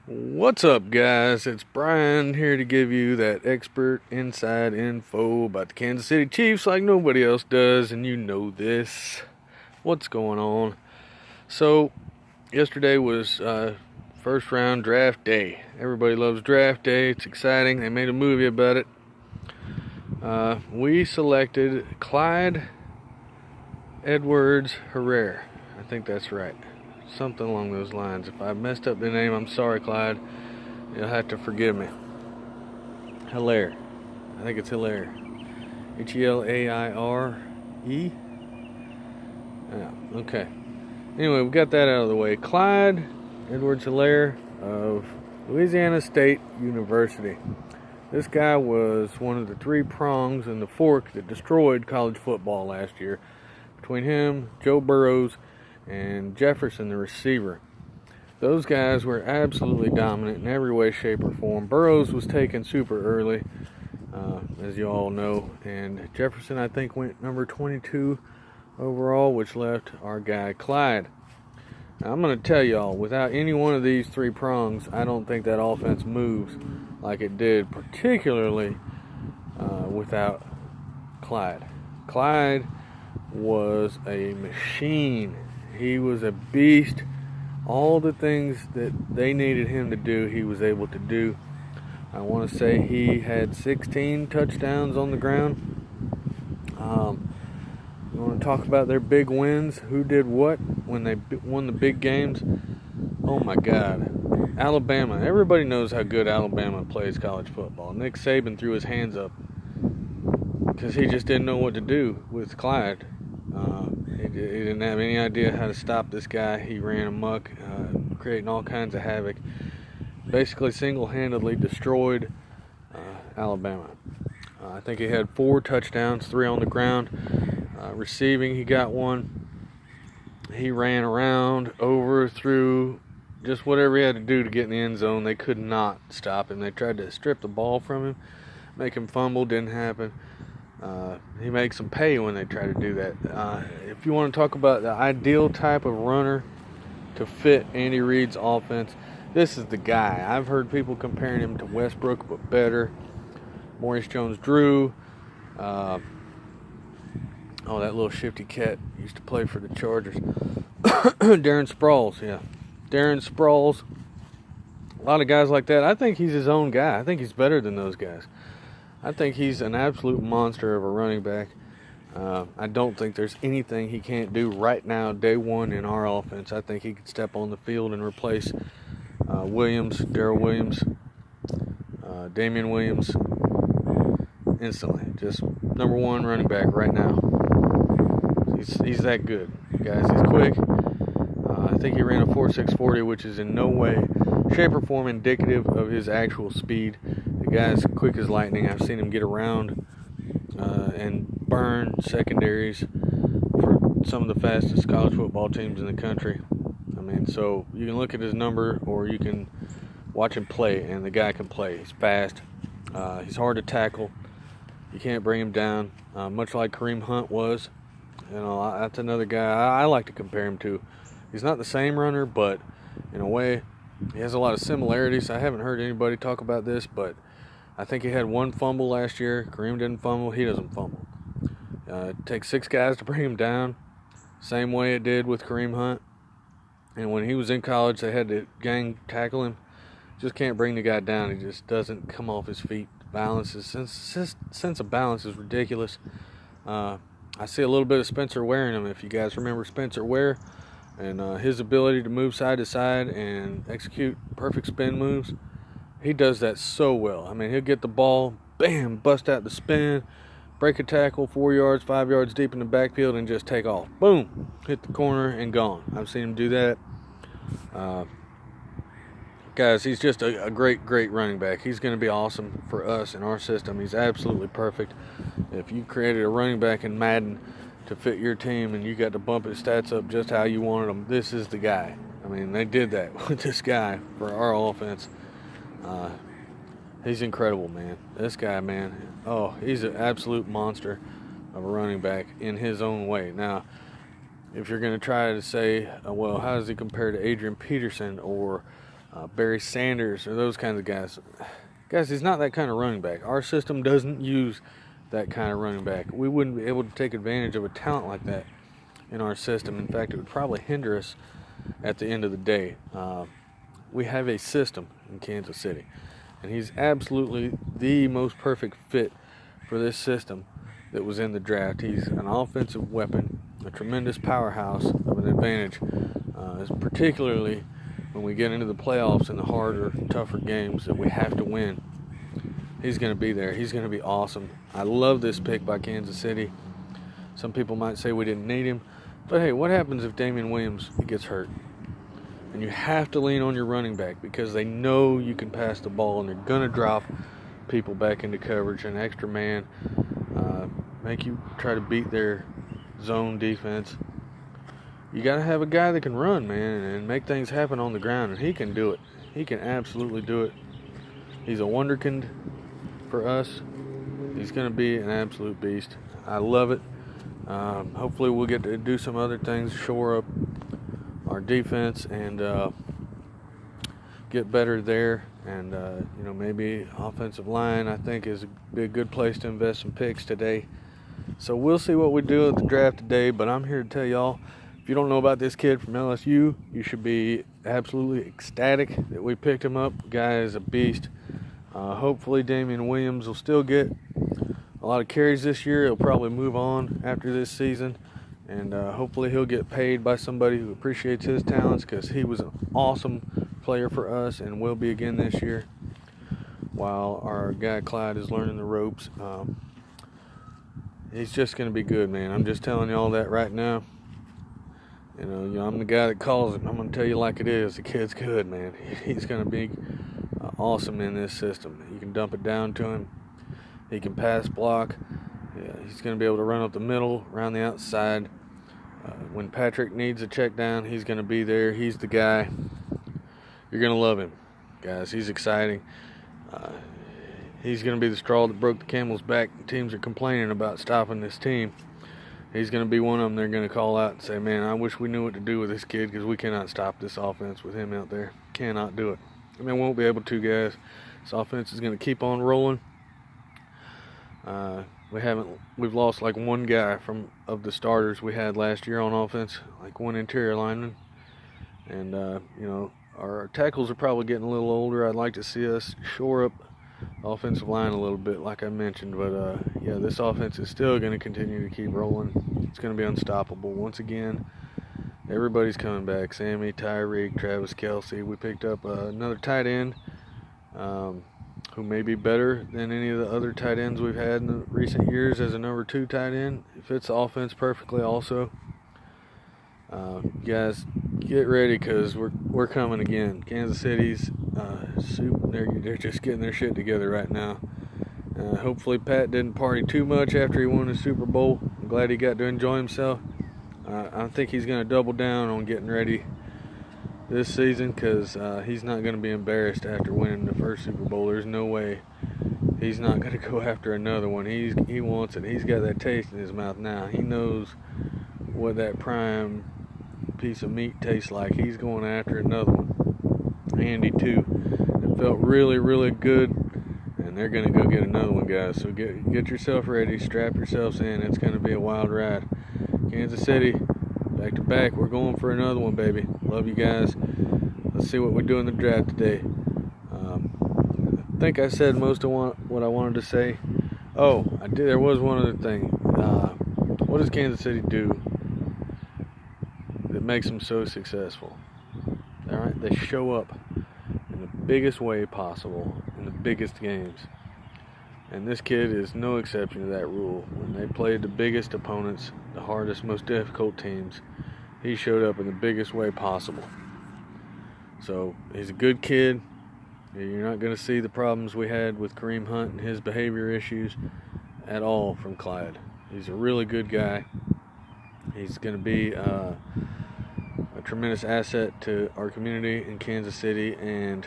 What's up, guys? It's Brian here to give you that expert inside info about the Kansas City Chiefs like nobody else does, and you know this. What's going on? So, yesterday was first round draft day. Everybody loves draft day. It's exciting. They made a movie about it. We selected Clyde Edwards-Helaire. I think that's right. Something along those lines. If I messed up the name, I'm sorry, Clyde. You'll have to forgive me. Helaire. I think it's Helaire. H-E-L-A-I-R-E? Yeah, okay. Anyway, we got that out of the way. Clyde Edwards-Helaire of Louisiana State University. This guy was one of the three prongs in the fork that destroyed college football last year. Between him, Joe Burrows, and Jefferson, the receiver. Those guys were absolutely dominant in every way, shape, or form. Burrows was taken super early, as you all know, and Jefferson, I think, went number 22 overall, which left our guy Clyde. Now, I'm going to tell y'all, without any one of these three prongs, I don't think that offense moves like it did, particularly without Clyde. Clyde was a machine. He was a beast. All the things that they needed him to do, he was able to do. I want to say he had 16 touchdowns on the ground. You want to talk about their big wins? Who did what when they won the big games? Oh my God. Alabama. Everybody knows how good Alabama plays college football. Nick Saban threw his hands up because he just didn't know what to do with Clyde. He didn't have any idea how to stop this guy. He ran amok, creating all kinds of havoc. Basically single-handedly destroyed Alabama. I think he had 4 touchdowns, 3 on the ground. Receiving, he got 1. He ran around, over, through, just whatever he had to do to get in the end zone. They could not stop him. They tried to strip the ball from him, make him fumble. Didn't happen. He makes them pay when they try to do that. If you want to talk about the ideal type of runner to fit Andy Reid's offense, this is the guy. I've heard people comparing him to Westbrook, but better. Maurice Jones-Drew. That little shifty cat used to play for the Chargers. Darren Sproles, yeah. Darren Sproles. A lot of guys like that. I think he's his own guy. I think he's better than those guys. I think he's an absolute monster of a running back. I don't think there's anything he can't do right now, day one in our offense. I think he could step on the field and replace Williams, Darrell Williams, Damian Williams instantly. Just number one running back right now. He's that good, guys. He's quick. I think he ran a 4.640, which is in no way, shape, or form indicative of his actual speed. The guy's quick as lightning. I've seen him get around and burn secondaries for some of the fastest college football teams in the country. So you can look at his number or you can watch him play, and the guy can play. He's fast. He's hard to tackle. You can't bring him down, much like Kareem Hunt was. That's another guy I like to compare him to. He's not the same runner, but in a way, he has a lot of similarities. I haven't heard anybody talk about this, but I think he had 1 fumble last year. Kareem didn't fumble. He doesn't fumble. It takes 6 guys to bring him down, same way it did with Kareem Hunt. And when he was in college, they had to gang tackle him. Just can't bring the guy down. He just doesn't come off his feet. Sense of balance is ridiculous. I see a little bit of Spencer Ware in him. If you guys remember Spencer Ware and his ability to move side to side and execute perfect spin moves, he does that so well. He'll get the ball, bam, bust out the spin, break a tackle 4 yards, 5 yards deep in the backfield, and just take off. Boom, hit the corner and gone. I've seen him do that. Guys, he's just a great running back. He's going to be awesome for us in our system. He's absolutely perfect. If you created a running back in Madden to fit your team and you got to bump his stats up just how you wanted them, this is the guy. They did that with this guy for our offense. He's incredible, man. This guy, man, he's an absolute monster of a running back in his own way. Now, if you're going to try to say, how does he compare to Adrian Peterson or Barry Sanders, or those kinds of guys. Guys, he's not that kind of running back. Our system doesn't use that kind of running back. We wouldn't be able to take advantage of a talent like that in our system. In fact, it would probably hinder us at the end of the day. We have a system in Kansas City, and he's absolutely the most perfect fit for this system that was in the draft. He's an offensive weapon, a tremendous powerhouse of an advantage, particularly when we get into the playoffs and the harder, tougher games that we have to win. He's going to be there. He's going to be awesome. I love this pick by Kansas City. Some people might say we didn't need him, but hey, what happens if Damian Williams gets hurt? And you have to lean on your running back because they know you can pass the ball, and they're going to drop people back into coverage, an extra man, make you try to beat their zone defense. You got to have a guy that can run, man, and make things happen on the ground, and he can do it. He can absolutely do it. He's a wonderkind for us. He's going to be an absolute beast. I love it. Hopefully we'll get to do some other things, shore up our defense, and get better there. And, maybe offensive line, I think, is be a good place to invest some picks today. So we'll see what we do at the draft today, but I'm here to tell y'all, if you don't know about this kid from LSU, you should be absolutely ecstatic that we picked him up. The guy is a beast. Hopefully Damian Williams will still get a lot of carries this year. He'll probably move on after this season, and hopefully he'll get paid by somebody who appreciates his talents, because he was an awesome player for us and will be again this year, while our guy Clyde is learning the ropes. He's just going to be good, man. I'm just telling you all that right now. I'm the guy that calls him. I'm going to tell you like it is. The kid's good, man. He's going to be awesome in this system. You can dump it down to him. He can pass block. Yeah, he's going to be able to run up the middle, around the outside. When Patrick needs a check down, he's going to be there. He's the guy. You're going to love him, guys. He's exciting. He's going to be the straw that broke the camel's back. Teams are complaining about stopping this team. He's going to be one of them they're going to call out and say, man, I wish we knew what to do with this kid, because we cannot stop this offense with him out there. Cannot do it. Won't be able to, guys. This offense is going to keep on rolling. We've lost like one guy of the starters we had last year on offense, like one interior lineman. And, our tackles are probably getting a little older. I'd like to see us shore up offensive line a little bit, like I mentioned, but this offense is still going to continue to keep rolling. It's going to be unstoppable. Once again, everybody's coming back. Sammy, Tyreek, Travis Kelce. We picked up another tight end who may be better than any of the other tight ends we've had in the recent years as a number 2 tight end. It fits the offense perfectly also. Guys, get ready, because we're coming again. Kansas City's they're just getting their shit together right now. Hopefully Pat didn't party too much after he won the Super Bowl. I'm glad he got to enjoy himself. I think he's going to double down on getting ready this season, because he's not going to be embarrassed after winning the first Super Bowl. There's no way he's not going to go after another one. He wants it. He's got that taste in his mouth now. He knows what that prime piece of meat tastes like. He's going after another one. Andy too. It felt really, really good, and they're going to go get another one, guys. So get yourself ready, strap yourselves in. It's going to be a wild ride. Kansas City, back to back. We're going for another one, baby. Love you guys. Let's see what we do in the draft today. I think I said most of what I wanted to say. Oh, I did. There was one other thing. What does Kansas City do that makes them so successful? All right, they show up in the biggest way possible in the biggest games, and this kid is no exception to that rule. When they played the biggest opponents, the hardest, most difficult teams, he showed up in the biggest way possible. So he's a good kid. You're not going to see the problems we had with Kareem Hunt and his behavior issues at all from Clyde. He's a really good guy. He's going to be a tremendous asset to our community in Kansas City, and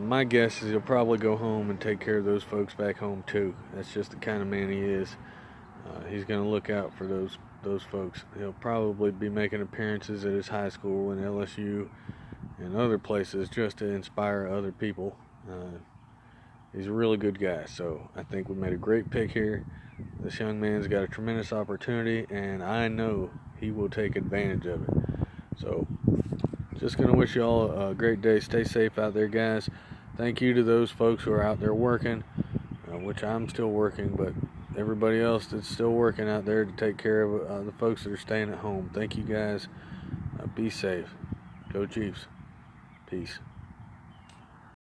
my guess is he'll probably go home and take care of those folks back home too. That's just the kind of man he is. He's going to look out for those folks. He'll probably be making appearances at his high school and LSU and other places just to inspire other people. He's a really good guy, so I think we made a great pick here. This young man's got a tremendous opportunity, and I know he will take advantage of it. So, just going to wish you all a great day. Stay safe out there, guys. Thank you to those folks who are out there working, which I'm still working, but everybody else that's still working out there to take care of the folks that are staying at home. Thank you, guys. Be safe. Go Chiefs. Peace.